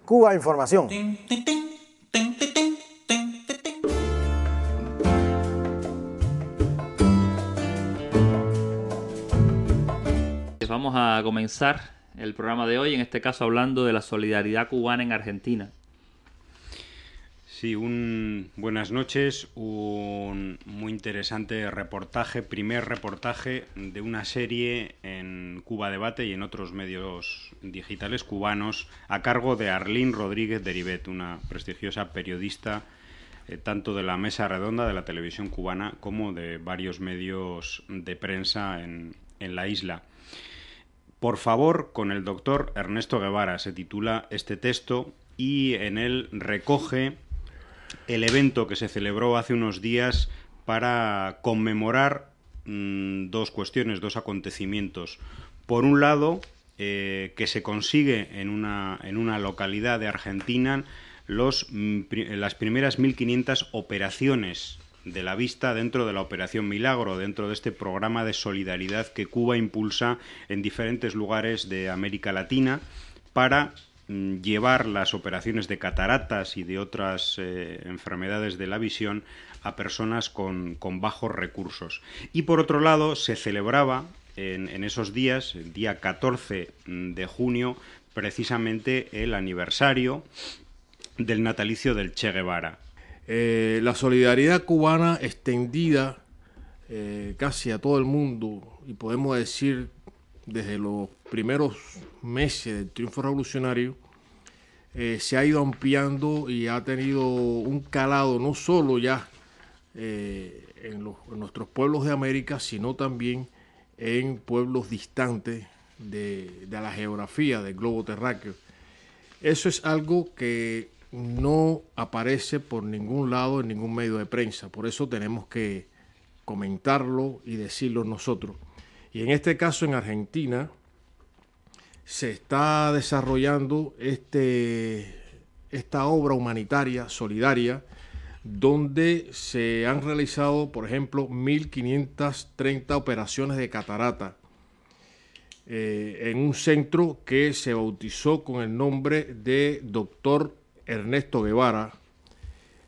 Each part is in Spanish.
Cuba Información. Vamos a comenzar el programa de hoy, en este caso hablando de la solidaridad cubana en Argentina. Sí, buenas noches, un muy interesante reportaje, primer reportaje de una serie en Cuba Debate y en otros medios digitales cubanos a cargo de Arlín Rodríguez de Ribet, una prestigiosa periodista tanto de la Mesa Redonda de la televisión cubana como de varios medios de prensa en la isla. Por favor, con el doctor Ernesto Guevara se titula este texto y en él recoge el evento que se celebró hace unos días para conmemorar dos cuestiones, dos acontecimientos. Por un lado, que se consigue en una localidad de Argentina las primeras 1.500 operaciones de la vista dentro de la Operación Milagro, dentro de este programa de solidaridad que Cuba impulsa en diferentes lugares de América Latina para llevar las operaciones de cataratas y de otras enfermedades de la visión a personas con bajos recursos. Y por otro lado, se celebraba en esos días, el día 14 de junio, precisamente el aniversario del natalicio del Che Guevara. La solidaridad cubana extendida casi a todo el mundo, y podemos decir desde los primeros meses del triunfo revolucionario, se ha ido ampliando y ha tenido un calado no solo ya en nuestros pueblos de América, sino también en pueblos distantes de la geografía del globo terráqueo. Eso es algo que no aparece por ningún lado en ningún medio de prensa, por eso tenemos que comentarlo y decirlo nosotros. Y en este caso en Argentina se está desarrollando esta obra humanitaria, solidaria, donde se han realizado, por ejemplo, 1.530 operaciones de catarata en un centro que se bautizó con el nombre de Dr. Ernesto Guevara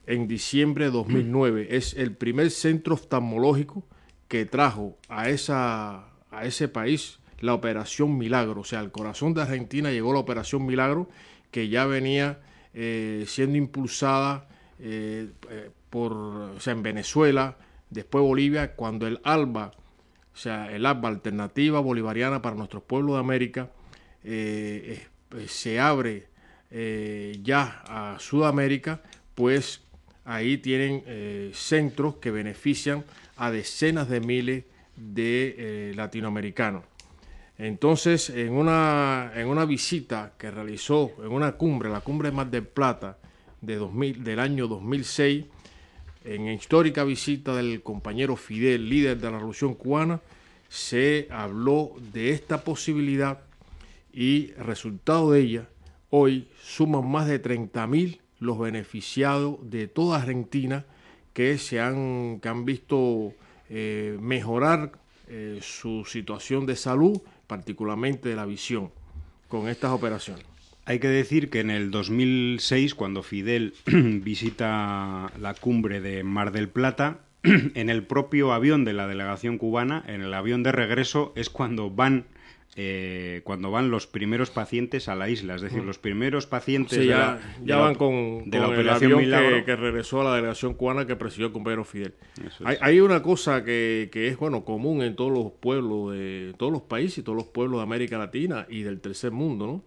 en diciembre de 2009. Es el primer centro oftalmológico que trajo a ese país la Operación Milagro. O sea, al corazón de Argentina llegó la Operación Milagro, que ya venía siendo impulsada en Venezuela, después Bolivia, cuando el ALBA, o sea, el ALBA, Alternativa Bolivariana para nuestros pueblos de América, se abre ya a Sudamérica, pues ahí tienen centros que benefician a decenas de miles de latinoamericanos. Entonces, en una visita que realizó en una cumbre, la cumbre de Mar del Plata del año 2006, en histórica visita del compañero Fidel, líder de la Revolución Cubana, se habló de esta posibilidad y resultado de ella, hoy suman más de 30.000 los beneficiados de toda Argentina que han visto mejorar su situación de salud, particularmente de la visión, con estas operaciones. Hay que decir que en el 2006, cuando Fidel visita la cumbre de Mar del Plata, en el propio avión de la delegación cubana, en el avión de regreso, es cuando van los primeros pacientes a la isla, es decir, los primeros pacientes van con la el Operación avión Milagro que regresó a la delegación cubana que presidió el compañero Fidel. Es. Hay una cosa que es común en todos los pueblos de todos los países y todos los pueblos de América Latina y del tercer mundo, ¿no?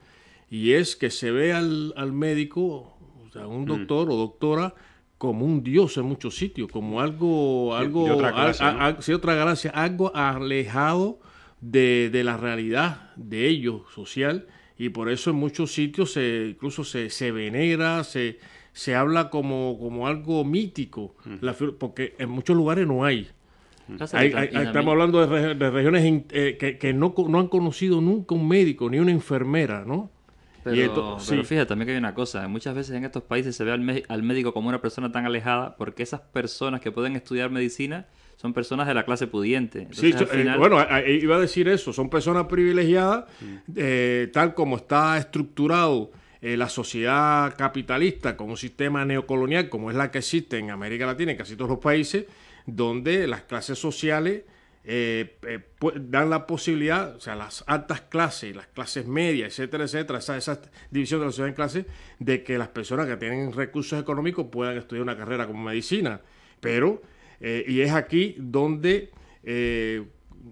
Y es que se ve al médico, o sea, un doctor o doctora, como un dios en muchos sitios, como algo de otra clase, ¿no? Otra gracia, algo alejado de la realidad de ellos social, y por eso en muchos sitios incluso se venera, se habla como algo mítico, porque en muchos lugares no hay. Estamos hablando de regiones que no han conocido nunca un médico ni una enfermera, ¿no? Pero fíjate también que hay una cosa, muchas veces en estos países se ve al médico como una persona tan alejada porque esas personas que pueden estudiar medicina son personas de la clase pudiente. Entonces, sí, final... iba a decir eso, son personas privilegiadas, tal como está estructurado la sociedad capitalista con un sistema neocolonial como es la que existe en América Latina, en casi todos los países, donde las clases sociales dan la posibilidad, o sea, las altas clases, las clases medias, etcétera, etcétera, esa división de la sociedad en clases, de que las personas que tienen recursos económicos puedan estudiar una carrera como medicina. Pero, y es aquí donde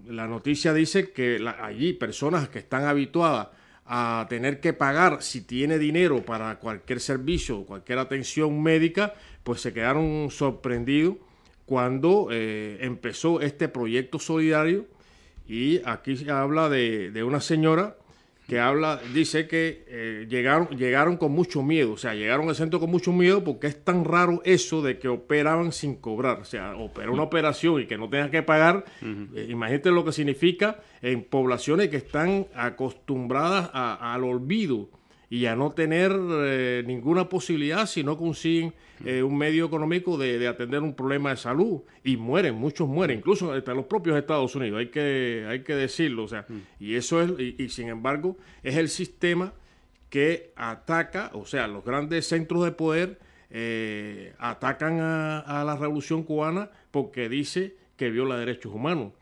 la noticia dice que allí personas que están habituadas a tener que pagar, si tiene dinero para cualquier servicio, cualquier atención médica, pues se quedaron sorprendidos cuando empezó este proyecto solidario. Y aquí se habla de una señora que dice que llegaron con mucho miedo, o sea, llegaron al centro con mucho miedo porque es tan raro eso de que operaban sin cobrar, o sea, operar una operación y que no tengan que pagar. Imagínate lo que significa en poblaciones que están acostumbradas al olvido y a no tener ninguna posibilidad si no consiguen un medio económico de atender un problema de salud, y muchos mueren, incluso hasta los propios Estados Unidos, hay que decirlo, o sea, y eso es, y sin embargo es el sistema que ataca, o sea, los grandes centros de poder atacan a la Revolución Cubana porque dice que viola derechos humanos.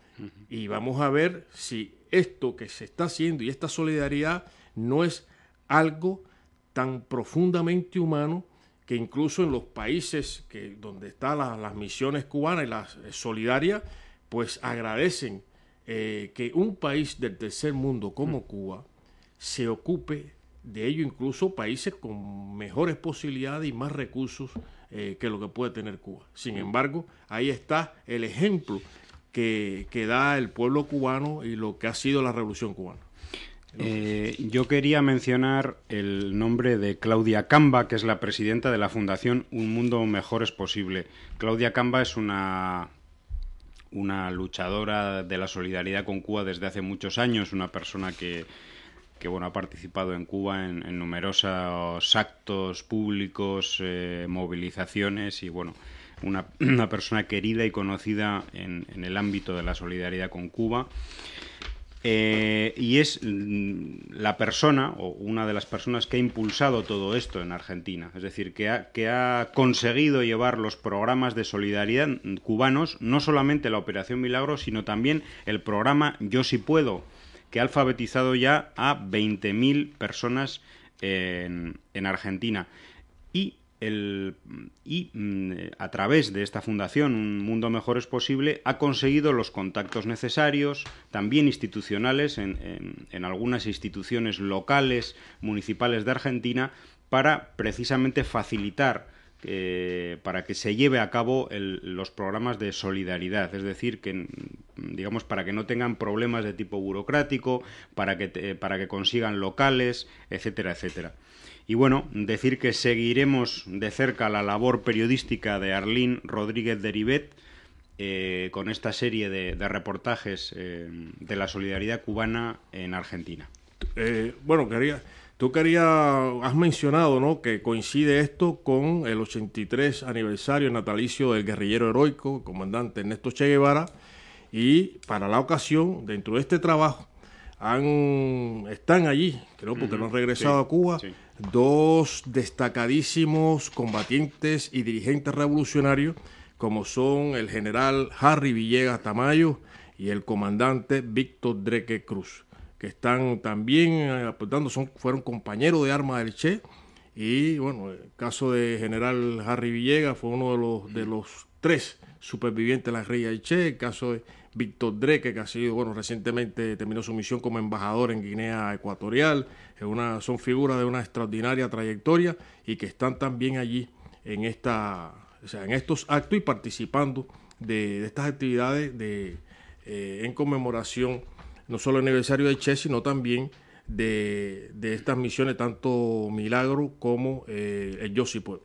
Y vamos a ver si esto que se está haciendo y esta solidaridad no es algo tan profundamente humano, que incluso en los países donde están las misiones cubanas y las solidarias, pues agradecen que un país del tercer mundo como Cuba se ocupe de ello, incluso países con mejores posibilidades y más recursos que lo que puede tener Cuba. Sin embargo, ahí está el ejemplo que da el pueblo cubano y lo que ha sido la Revolución Cubana. Yo quería mencionar el nombre de Claudia Camba, que es la presidenta de la Fundación Un Mundo Mejor es Posible. Claudia Camba es una luchadora de la solidaridad con Cuba desde hace muchos años, una persona que bueno, ha participado en Cuba en numerosos actos públicos, movilizaciones, y bueno, una persona querida y conocida en el ámbito de la solidaridad con Cuba. Y es la persona, o una de las personas que ha impulsado todo esto en Argentina. Es decir, que ha conseguido llevar los programas de solidaridad cubanos, no solamente la Operación Milagro, sino también el programa Yo Sí Puedo, que ha alfabetizado ya a 20.000 personas en Argentina. Y a través de esta fundación, Un Mundo Mejor es Posible, ha conseguido los contactos necesarios, también institucionales, en algunas instituciones locales, municipales de Argentina, para precisamente facilitar, para que se lleve a cabo los programas de solidaridad, es decir, que digamos, para que no tengan problemas de tipo burocrático, para que consigan locales, etcétera, etcétera. Y bueno, decir que seguiremos de cerca la labor periodística de Arlín Rodríguez de Ribet con esta serie de reportajes de la solidaridad cubana en Argentina. Bueno, has mencionado, ¿no?, que coincide esto con el 83 aniversario natalicio del guerrillero heroico, comandante Ernesto Che Guevara, y para la ocasión, dentro de este trabajo, están allí, creo, porque no han regresado a Cuba, dos destacadísimos combatientes y dirigentes revolucionarios, como son el general Harry Villegas Tamayo y el comandante Víctor Dreque Cruz, que están también aportando, fueron compañeros de armas del Che. Y bueno, el caso de general Harry Villegas fue uno de los tres supervivientes de la guerrilla del Che. El caso de Víctor Dreque, que ha sido, bueno, recientemente terminó su misión como embajador en Guinea Ecuatorial. Son figuras de una extraordinaria trayectoria y que están también allí en estos actos y participando de estas actividades en conmemoración no solo del aniversario de Che, sino también de estas misiones, tanto Milagro como el Yo Sí Puedo.